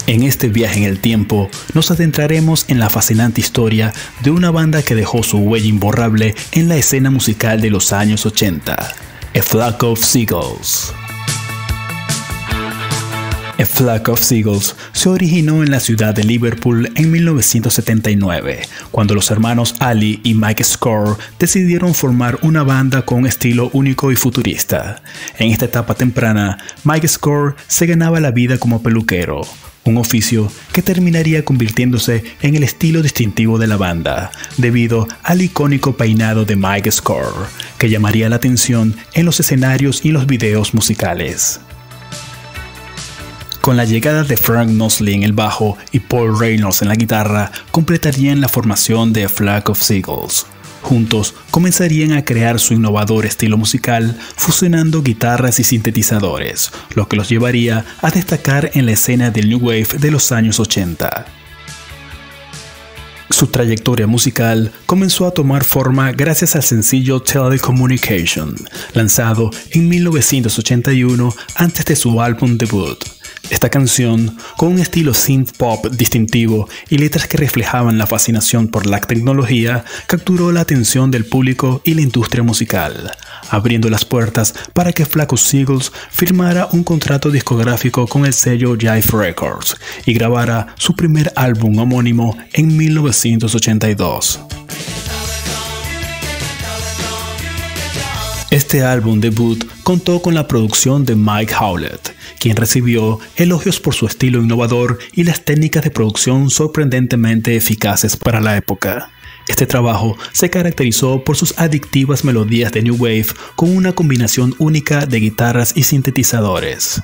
En este viaje en el tiempo, nos adentraremos en la fascinante historia de una banda que dejó su huella imborrable en la escena musical de los años 80, A Flock of Seagulls. A Flock of Seagulls se originó en la ciudad de Liverpool en 1979, cuando los hermanos Ali y Mike Score decidieron formar una banda con un estilo único y futurista. En esta etapa temprana, Mike Score se ganaba la vida como peluquero, un oficio que terminaría convirtiéndose en el estilo distintivo de la banda, debido al icónico peinado de Mike Score, que llamaría la atención en los escenarios y los videos musicales. Con la llegada de Frank Mosley en el bajo y Paul Reynolds en la guitarra, completarían la formación de A Flock of Seagulls. Juntos comenzarían a crear su innovador estilo musical, fusionando guitarras y sintetizadores, lo que los llevaría a destacar en la escena del New Wave de los años 80. Su trayectoria musical comenzó a tomar forma gracias al sencillo Telecommunication, lanzado en 1981 antes de su álbum debut. Esta canción, con un estilo synth-pop distintivo y letras que reflejaban la fascinación por la tecnología, capturó la atención del público y la industria musical, abriendo las puertas para que Flock of Seagulls firmara un contrato discográfico con el sello Jive Records y grabara su primer álbum homónimo en 1982. Este álbum debut contó con la producción de Mike Howlett, quien recibió elogios por su estilo innovador y las técnicas de producción sorprendentemente eficaces para la época. Este trabajo se caracterizó por sus adictivas melodías de New Wave con una combinación única de guitarras y sintetizadores.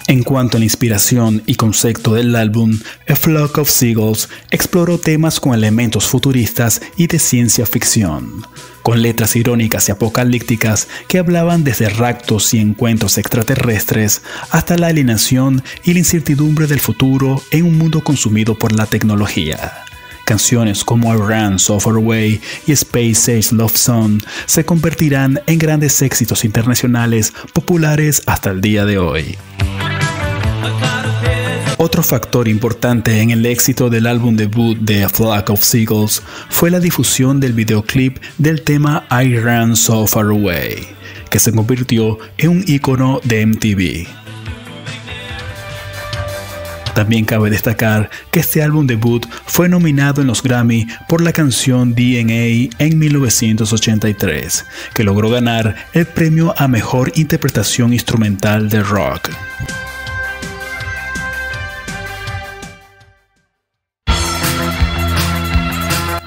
En cuanto a la inspiración y concepto del álbum, A Flock of Seagulls exploró temas con elementos futuristas y de ciencia ficción, con letras irónicas y apocalípticas que hablaban desde raptos y encuentros extraterrestres hasta la alienación y la incertidumbre del futuro en un mundo consumido por la tecnología. Canciones como I Ran So Far Away y Space Age Love Song se convertirán en grandes éxitos internacionales populares hasta el día de hoy. Otro factor importante en el éxito del álbum debut de A Flock of Seagulls fue la difusión del videoclip del tema I Ran So Far Away, que se convirtió en un ícono de MTV. También cabe destacar que este álbum debut fue nominado en los Grammy por la canción DNA en 1983, que logró ganar el premio a Mejor Interpretación Instrumental de Rock.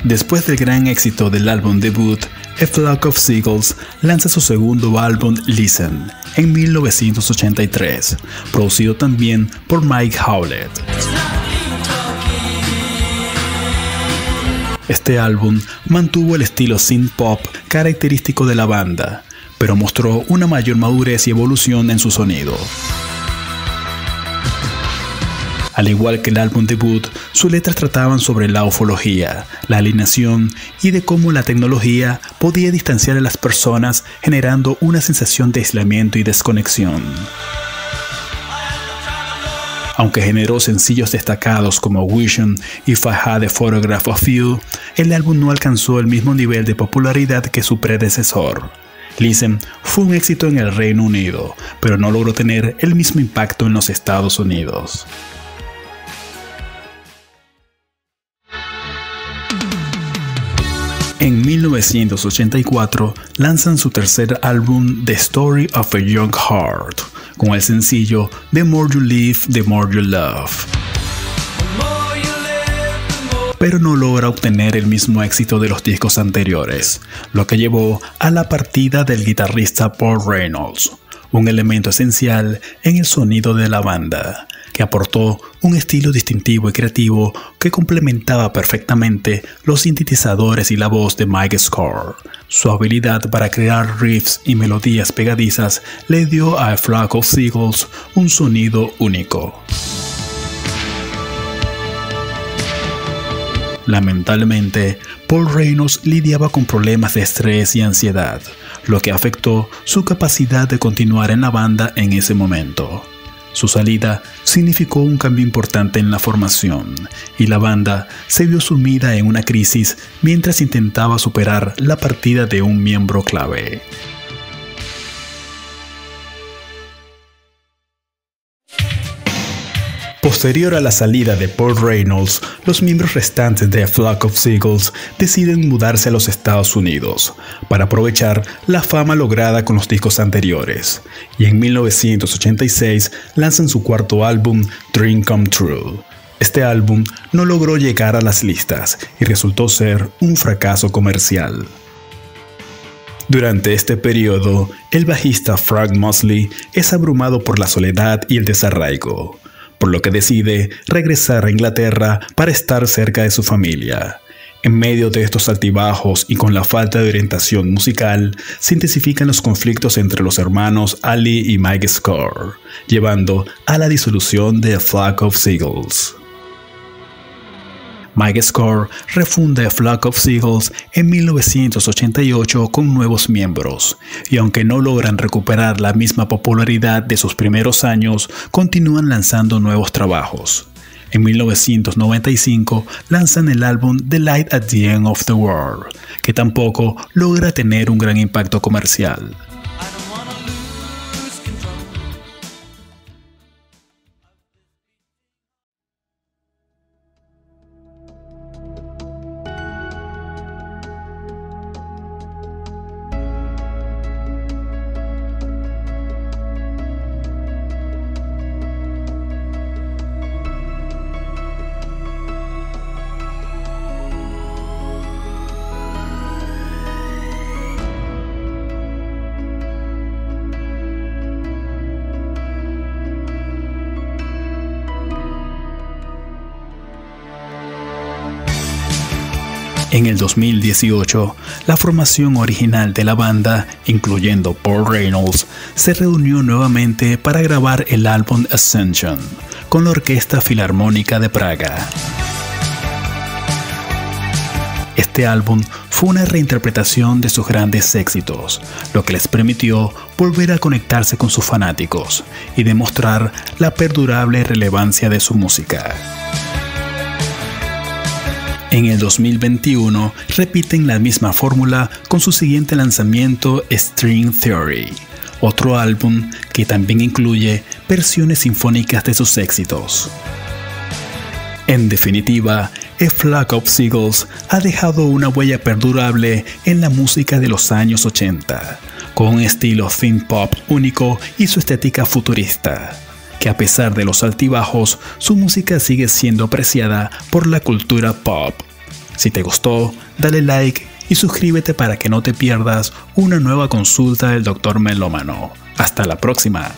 Después del gran éxito del álbum debut, A Flock of Seagulls lanza su segundo álbum Listen en 1983, producido también por Mike Howlett. Este álbum mantuvo el estilo synth-pop característico de la banda, pero mostró una mayor madurez y evolución en su sonido. Al igual que el álbum debut, sus letras trataban sobre la ufología, la alienación y de cómo la tecnología podía distanciar a las personas, generando una sensación de aislamiento y desconexión. Aunque generó sencillos destacados como Vision y If I Had a Photograph of You, el álbum no alcanzó el mismo nivel de popularidad que su predecesor. Listen fue un éxito en el Reino Unido, pero no logró tener el mismo impacto en los Estados Unidos. En 1984 lanzan su tercer álbum The Story of a Young Heart, con el sencillo The More You Live, The More You Love. Pero no logra obtener el mismo éxito de los discos anteriores, lo que llevó a la partida del guitarrista Paul Reynolds, un elemento esencial en el sonido de la banda, que aportó un estilo distintivo y creativo que complementaba perfectamente los sintetizadores y la voz de Mike Score. Su habilidad para crear riffs y melodías pegadizas le dio a A Flock of Seagulls un sonido único. Lamentablemente, Paul Reynolds lidiaba con problemas de estrés y ansiedad, lo que afectó su capacidad de continuar en la banda en ese momento. Su salida significó un cambio importante en la formación, y la banda se vio sumida en una crisis mientras intentaba superar la partida de un miembro clave. Posterior a la salida de Paul Reynolds, los miembros restantes de A Flock of Seagulls deciden mudarse a los Estados Unidos para aprovechar la fama lograda con los discos anteriores, y en 1986 lanzan su cuarto álbum, Dream Come True. Este álbum no logró llegar a las listas y resultó ser un fracaso comercial. Durante este periodo, el bajista Frank Mosley es abrumado por la soledad y el desarraigo, por lo que decide regresar a Inglaterra para estar cerca de su familia. En medio de estos altibajos y con la falta de orientación musical, se intensifican los conflictos entre los hermanos Ali y Mike Score, llevando a la disolución de A Flock of Seagulls. Mike Score refunda A Flock of Seagulls en 1988 con nuevos miembros, y aunque no logran recuperar la misma popularidad de sus primeros años, continúan lanzando nuevos trabajos. En 1995 lanzan el álbum The Light at the End of the World, que tampoco logra tener un gran impacto comercial. En el 2018, la formación original de la banda, incluyendo Paul Reynolds, se reunió nuevamente para grabar el álbum Ascension, con la Orquesta Filarmónica de Praga. Este álbum fue una reinterpretación de sus grandes éxitos, lo que les permitió volver a conectarse con sus fanáticos y demostrar la perdurable relevancia de su música. En el 2021 repiten la misma fórmula con su siguiente lanzamiento, String Theory, otro álbum que también incluye versiones sinfónicas de sus éxitos. En definitiva, A Flock of Seagulls ha dejado una huella perdurable en la música de los años 80, con un estilo synth pop único y su estética futurista, que a pesar de los altibajos, su música sigue siendo apreciada por la cultura pop. Si te gustó, dale like y suscríbete para que no te pierdas una nueva consulta del Dr. Melómano. Hasta la próxima.